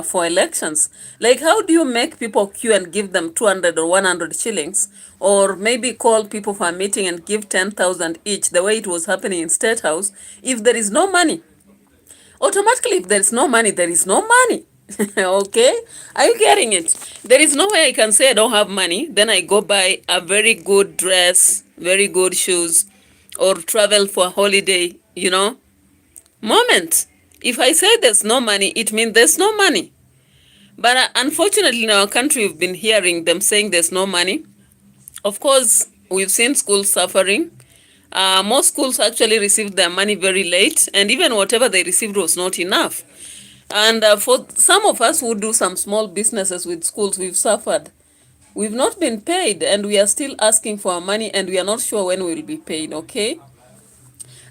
[SPEAKER 1] for elections. Like, how do you make people queue and give them 200 or 100 shillings, or maybe call people for a meeting and give 10,000 each, the way it was happening in State House, if there is no money? Automatically, if there is no money, there is no money. Okay? Are you getting it? There is no way I can say I don't have money, then I go buy a very good dress, very good shoes, or travel for a holiday, you know? Moment. If I say there's no money, it means there's no money. But unfortunately, in our country, we've been hearing them saying there's no money. Of course, we've seen schools suffering. Most schools actually received their money very late, and even whatever they received was not enough. And for some of us who do some small businesses with schools, we've suffered. We've not been paid, and we are still asking for our money, and we are not sure when we will be paid, okay?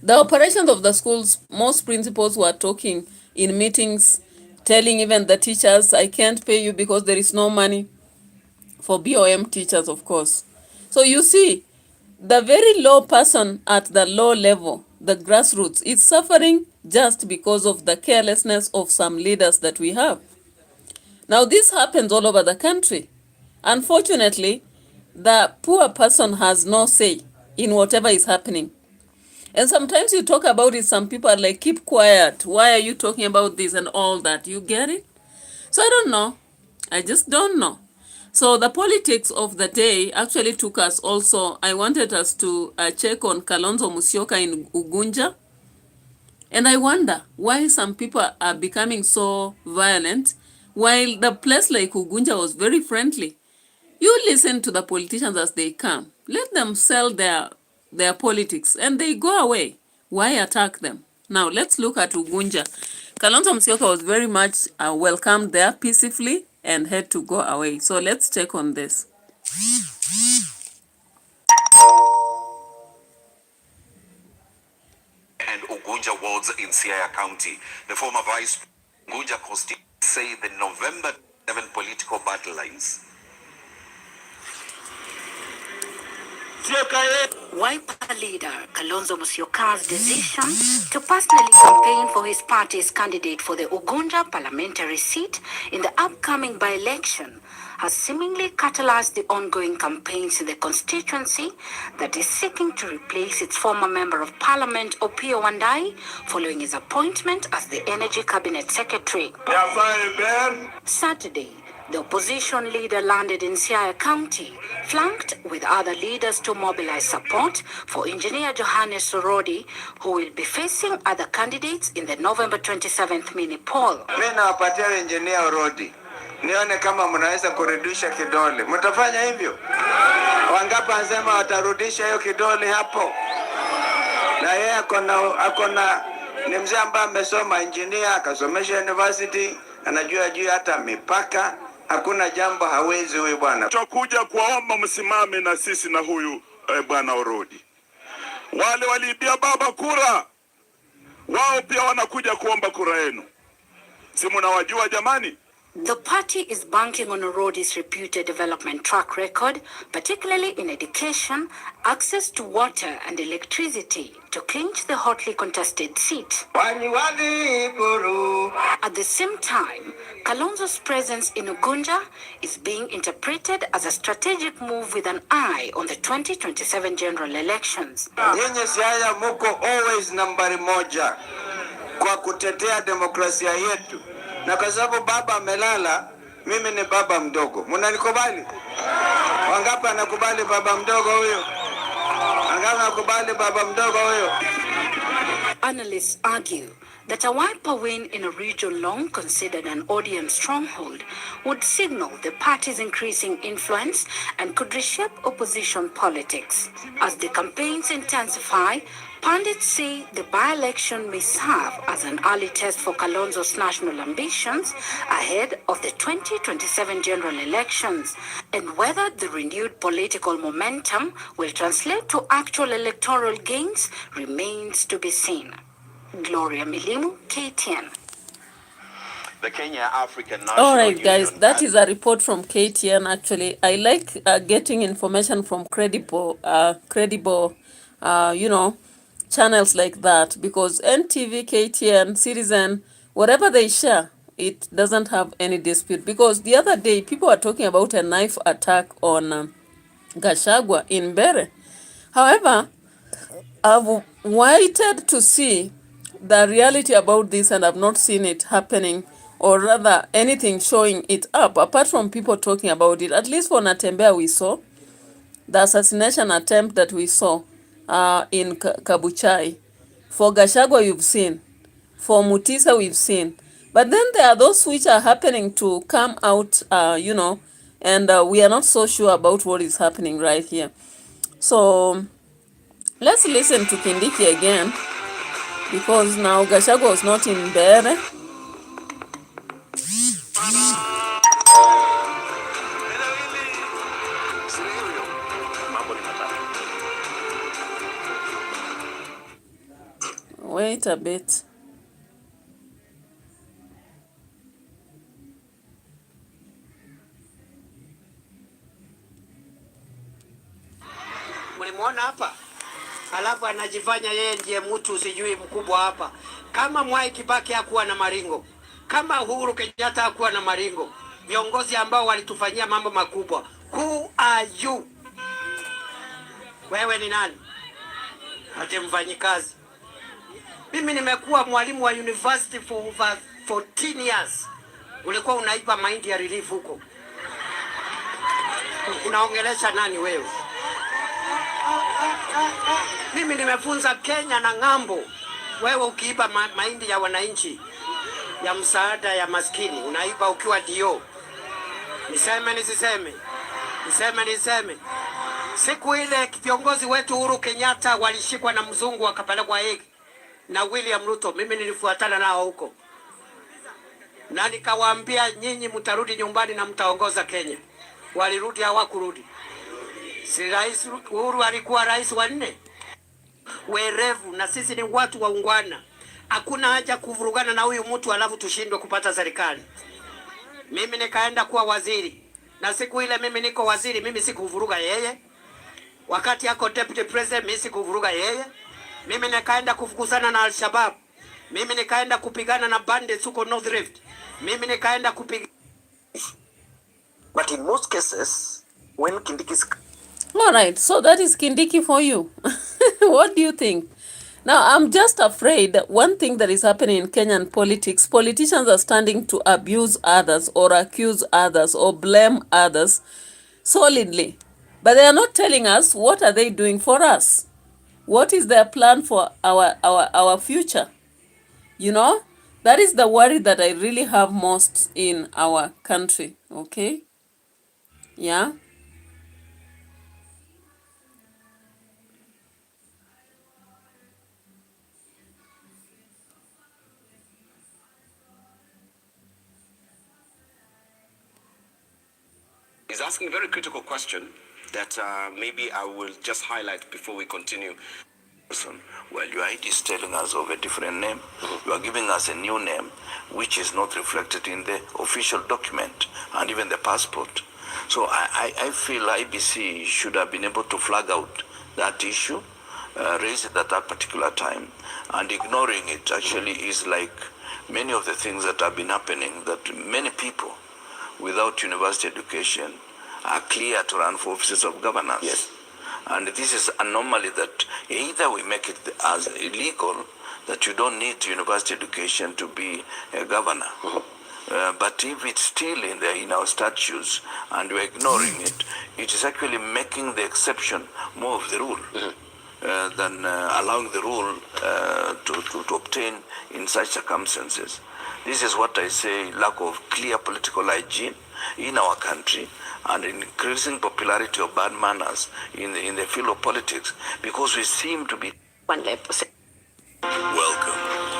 [SPEAKER 1] The operations of the schools, most principals were talking in meetings, telling even the teachers, I can't pay you because there is no money for BOM teachers, of course. So you see, the very low person at the low level, the grassroots, is suffering just because of the carelessness of some leaders that we have. Now, this happens all over the country. Unfortunately, the poor person has no say in whatever is happening. And sometimes you talk about it, some people are like, keep quiet. Why are you talking about this and all that? You get it? So I don't know. I just don't know. So the politics of the day actually took us also, I wanted us to check on KALONZO Musyoka in Ugunja. And I wonder why some people are becoming so violent while the place like Ugunja was very friendly. You listen to the politicians as they come. Let them sell their politics and they go away. Why attack them? Now let's look at Ugunja. KALONZO Musyoka was very much welcomed there peacefully and had to go away. So let's check on this.
[SPEAKER 11] And Ugunja wards in Siaya County. The former vice Ugunja Costi say the November 7 political battle lines.
[SPEAKER 12] Wiper leader KALONZO Musyoka's decision to personally campaign for his party's candidate for the Ugunja parliamentary seat in the upcoming by-election has seemingly catalyzed the ongoing campaigns in the constituency that is seeking to replace its former Member of Parliament, Opiyo Wandayi, following his appointment as the Energy Cabinet Secretary. Saturday, the opposition leader landed in Siaya County, flanked with other leaders to mobilize support for Engineer Johannes Sorodi, who will be facing other candidates in the November 27th mini poll.
[SPEAKER 7] Mimi nawapatia Engineer Sorodi. Nione kama mnaweza kurudisha kidole. Mtafanya hivyo? Wangapi anasema watarudisha hiyo kidole hapo? Na yeye akona ni mzee ambaye amesoma engineer, akasomesha university, anajua juu hata mipaka. Hakuna jambo hawezi huyu bwana.
[SPEAKER 2] Tutakuja kuwaomba msimame na sisi na huyu bwana Sorodi. Wale waliibia baba kura, wao pia wanakuja kuomba kura yenu. Si mnawajua jamani?
[SPEAKER 12] The party is banking on Sorodi's reputed development track record, particularly in education, access to water and electricity, to clinch the hotly contested seat. At the same time, Kalonzo's presence in Ugunja is being interpreted as a strategic move with an eye on the 2027 general elections.
[SPEAKER 7] Yenye Siaya muko always nambari moja kwa kutetea demokrasia yetu. Na kwa sababu baba amelala, mimi ni baba mdogo. Mnanikubali? Wangapi anakubali baba mdogo huyo? Wangapi anakubali baba mdogo huyo?
[SPEAKER 12] Analysts argue that a Wiper win in a region long considered an ODM stronghold would signal the party's increasing influence and could reshape opposition politics. As the campaigns intensify, pundits say the by-election may serve as an early test for Kalonzo's national ambitions ahead of the 2027 general elections, and whether the renewed political momentum will translate to actual electoral gains remains to be seen. Gloria Milimu, KTN.
[SPEAKER 10] The Kenya African National
[SPEAKER 1] All right,
[SPEAKER 10] Union
[SPEAKER 1] guys, that is a report from KTN. Actually, I like getting information from credible, channels like that, because NTV, KTN, Citizen, whatever they share, it doesn't have any dispute. Because the other day, people are talking about a knife attack on GACHAGUA in Bere. However, I've waited to see the reality about this, and I've not seen it happening, or rather anything showing it up, apart from people talking about it. At least for Natembea we saw the assassination attempt that we saw in Kabuchai. For GACHAGUA you've seen, for Mutisa we've seen, but then there are those which are happening to come out, and we are not so sure about what is happening right here. So let's listen to Kindiki again, because now GACHAGUA was not in Bere. Wait a bit.
[SPEAKER 13] Mlimuona hapa? Alafu anajifanya yeye ndiye mtu sijui mkubwa hapa. Kama Mwai Kibaki hakuwa na maringo, kama Uhuru Kenyatta hakuwa na maringo, viongozi ambao walitufanyia mambo makubwa. Who are you? Wewe ni nani? Ati mfanyikazi. Mimi nimekuwa mwalimu wa university for over 14 years. Ulikuwa unaipa mahindi ya relief huko. Unaongelesha nani wewe? Mimi nimefunza Kenya na ng'ambo. Wewe ukiiba mahindi ya wananchi ya msaada ya maskini, unaiba ukiwa dio. Niseme nisiseme? Niseme. Siku ile viongozi wetu Uhuru Kenyatta walishikwa na mzungu wakapelekwa Hague na William Ruto, mimi nilifuatana nao huko. Na nikawaambia nyinyi mtarudi nyumbani na mtaongoza Kenya. Walirudi hawakurudi. Si Rais Uhuru alikuwa rais wa 4. Werevu, na sisi ni watu waungwana. Hakuna haja kuvurugana na huyu mtu alafu tushindwe kupata serikali. Mimi nikaenda kuwa waziri. Na siku ile mimi niko waziri, mimi sikuvuruga yeye. Wakati yako deputy president, mimi sikuvuruga yeye. Mimi nikaenda kufukuzana na Al-Shabaab. Mimi nikaenda kupigana na bandits huko North Rift. Mimi nikaenda kupigana But in most cases, when Kindiki is...
[SPEAKER 1] All right, so that is Kindiki for you. What do you think? Now, I'm just afraid that one thing that is happening in Kenyan politics, politicians are standing to abuse others or accuse others or blame others solidly. But they are not telling us what are they doing for us. What is their plan for our future? You know, that is the worry that I really have most in our country. Okay? Yeah?
[SPEAKER 14] He's asking a very critical question that maybe I will just highlight before we continue.
[SPEAKER 15] Well, your ID is telling us of a different name. You are giving us a new name, which is not reflected in the official document and even the passport. So I feel IBC should have been able to flag out that issue, raise it at that particular time, and ignoring it actually is like many of the things that have been happening, that many people without university education are clear to run for offices of governance.
[SPEAKER 14] Yes.
[SPEAKER 15] And this is anomaly that either we make it as illegal that you don't need university education to be a governor. But if it's still in our statutes and we're ignoring it, it is actually making the exception more of the rule than allowing the rule to obtain in such circumstances. This is what I say, lack of clear political hygiene in our country and increasing popularity of bad manners in the field of politics, because we seem to be...
[SPEAKER 8] Welcome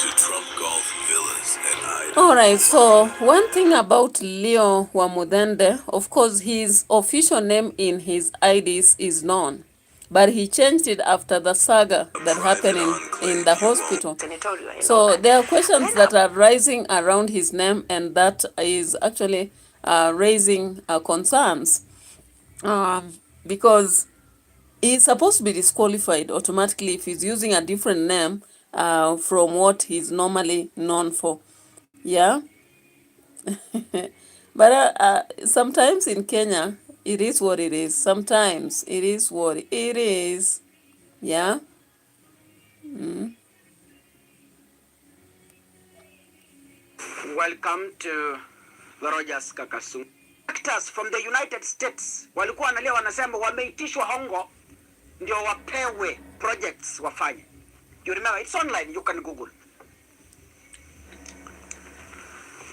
[SPEAKER 8] to Trump Golf Villas and Ida.
[SPEAKER 1] All right, so one thing about Leo Wamudende, of course, his official name in his IDs is known, but he changed it after the saga that happened in the hospital. So there are questions that are rising around his name, and that is actually raising concerns because he's supposed to be disqualified automatically if he's using a different name from what he's normally known for. Yeah. But sometimes in Kenya, it is what it is. Sometimes it is what it is. Yeah.
[SPEAKER 13] Welcome to the Rogers Kakasu. Actors from the United States walikuwa wanalia, wanasema wameitishwa hongo ndio wapewe projects wafanye. You remember, it's online, you can Google.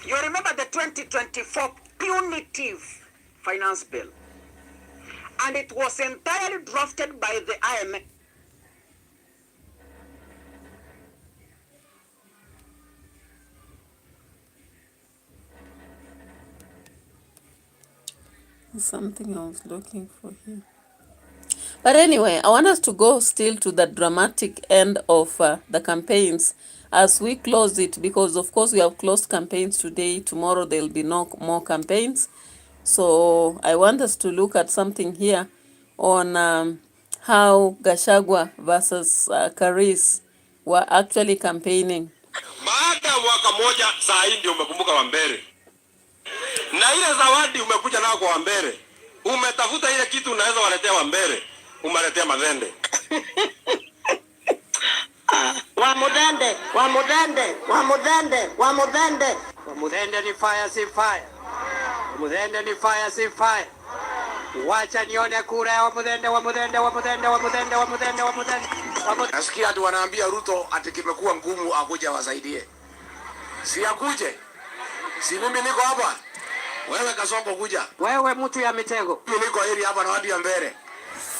[SPEAKER 13] You remember the 2024 punitive finance bill, and it was entirely drafted by the IMF.
[SPEAKER 1] Something I was looking for here. But anyway, I want us to go still to the dramatic end of the campaigns as we close it, because of course we have closed campaigns today. Tomorrow there will be no more campaigns. So I want us to look at something here on how GACHAGUA versus Karis were actually campaigning.
[SPEAKER 6] Baada ya mwaka moja saa hii ndio umekumbuka Wambere. Na ile zawadi umekuja nao kwa Wambere. Umetafuta ile kitu unaweza waletea Wambere. Umaletea Madende.
[SPEAKER 13] Wamudende ni fire si fire. Wamudende ni fire si fire. Wacha nione kura ya Wamudende.
[SPEAKER 6] Nasikia ati wanaambia Ruto ati kimekuwa ngumu akuja wasaidie. Si akuje. Si mimi niko hapa. Wewe Kasongo kuja.
[SPEAKER 13] Wewe mtu ya mitego.
[SPEAKER 6] Mimi niko hili hapa na watu ya Mbere.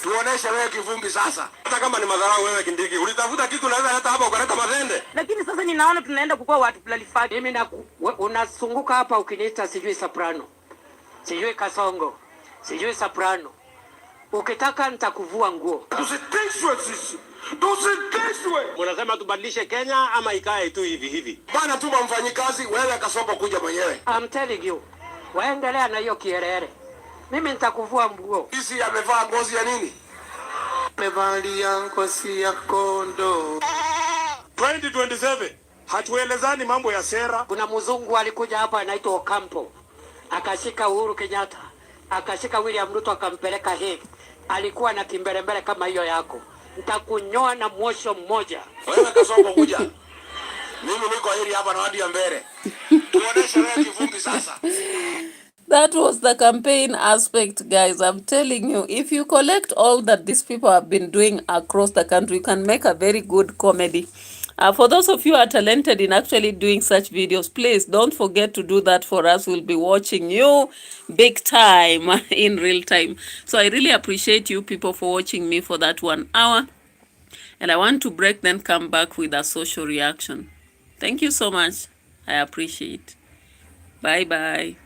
[SPEAKER 6] Tuoneshe wewe kivumbi sasa. Hata kama ni madharau wewe Kindiki, ulitafuta kitu naweza hata hapa ukaleta Madende.
[SPEAKER 13] Lakini sasa ninaona tunaenda kukua watu kulalifadi. Mimi na unasunguka hapa ukiniita sijui soprano. Sijui Kasongo. Sijui soprano. Ukitaka nitakuvua nguo.
[SPEAKER 6] Tusitishwe sisi. Tusitishwe.
[SPEAKER 13] Unasema tubadilishe Kenya ama ikae tu hivi?
[SPEAKER 6] Bana tuma mfanyikazi, wewe Kasongo kuja mwenyewe.
[SPEAKER 13] I'm telling you. Waendelea na hiyo kierere. Mimi nitakuvua nguo.
[SPEAKER 6] Sisi amevaa ngozi ya nini?
[SPEAKER 13] Amevalia ngozi ya kondo.
[SPEAKER 6] 2027 hatuelezani mambo ya sera.
[SPEAKER 13] Kuna mzungu alikuja hapa anaitwa Ocampo. Akashika Uhuru Kenyatta. akashika William Ruto akampeleka Hague. Alikuwa na kimbelembele kama hiyo yako. Nitakunyoa na mwosho mmoja.
[SPEAKER 6] Wewe Kasongo kuja. Mimi niko hili hapa na wadi ya mbele. Tuoneshe leo kivumbi sasa.
[SPEAKER 1] That was the campaign aspect, guys. I'm telling you, if you collect all that these people have been doing across the country, you can make a very good comedy. For those of you who are talented in actually doing such videos, please don't forget to do that for us. We'll be watching you big time in real time. So I really appreciate you people for watching me for that 1 hour. And I want to break, then come back with a social reaction. Thank you so much. I appreciate. Bye-bye.